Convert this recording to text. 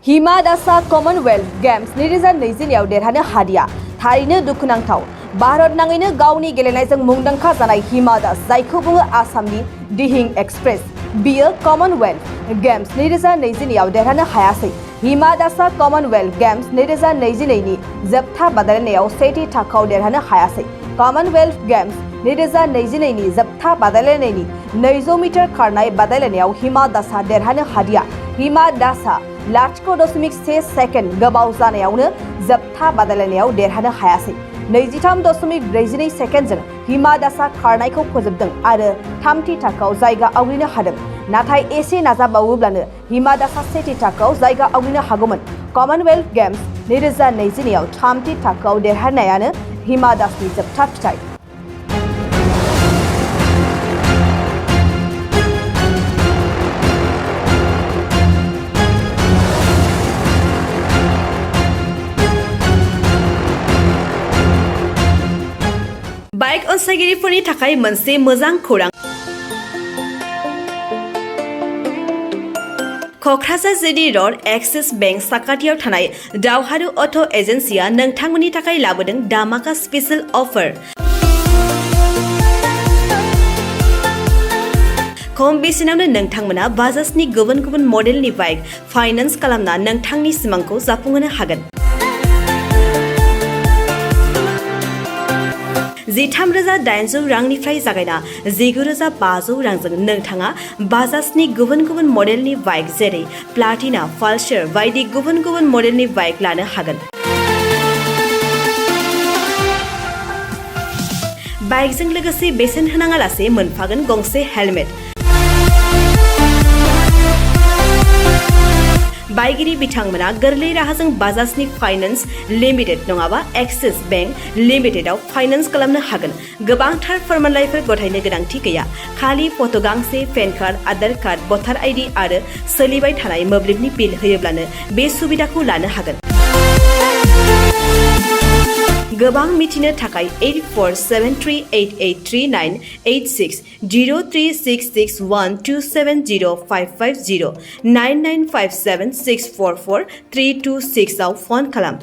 हिमा दासा Commonwealth games 2020आव देरहानो हादिया थारैनो दुखुनांथाव। भारत नाङैनो गावनि गेलेनायजों मुंदांखा जानाय हिमा दास, जायखौ बुङो आसामनि दिहिं एक्सप्रेस, बियो कमनवेल्थ गेम्स 2022आव देरहानो हायासै। हिमा दासा कमनवेल्थ गेम्स 2022नि जोबथा बादायलायनायाव सेथि थाखोआव देरहानो हायासै। कमनवेल्थ गेम्स 2022नि जोबथा बादायलायनायनि 200 मिटार खारनाय बादायलायनायाव हिमा दासआ देरहानो हादिया। हिमा दासआ 0.1 सेकेन्ड गोबाव जानायावनो जोबथा बादायलायनायाव देरहानो हायासै। 23.42 सेकेन्डजों हिमा दासआ खारनायखौ फोजोबदों आरो थामथि थाखोआव जायगा आवग्रिनो हादों। नाथाय एसे नाजाबावोब्लानो हिमा दासआ सेथि थाखोआव जायगा आवग्रिनो हागौमोन। कमनवेल्थ गेम्स 2022आव थामथि थाखोआव देरहानायानो हिमा दासनि जोबथा फिथाइ। बाइक अनसायगिरिफोरनि थाखाय मोनसे मोजां खौरां। Kokrajhar GD road axis bank साखाथियाव थानाय दावहारु अट' एजेन्सिया नोंथांमोननि थाखाय लाबोदों धामाका स्पेशेल अफार। खम बेसेनावनो नोंथांमोना बाजाजनि गुबुन गुबुन मडेलनि बाइक फाइनान्स खालामना नोंथांनि सिमांखौ जाफुंहोनो हागोन। 13,800 रांनिफ्राय जागायना 19,500 रांजों नोंथाङा बाजाजनि गुबुन गुबुन मडेलनि बाइक जेरै प्लाटिना, पालसार बायदि गुबुन गुबुन मडेलनि बाइक लानो हागोन। बाइकजों लोगोसे बेसेन होनाङालासे मोनफागोन गंसे हेलमेट। बाइगिरि बिथांमोना गोरलै राहाजों बाजाजनि फाइनान्स लिमिटेड नङाबा एक्सिस बेंक लिमिटेडआव फाइनान्स खालामनो हागोन। गोबांथार फोरमानलाइफोर गथायनो गोनांथि गैया। खालि फट' गांसे, पेन कार्ड, आधार कार्ड, भटार आइडि आरो सोलिबाय थानाय मोब्लिबनि बिल होयोब्लानो बे सुबिदाखौ लानो हागोन। गोबां मिथिनो थाखाय 8473883986 03661270550 9957644326 आव फन खालाम।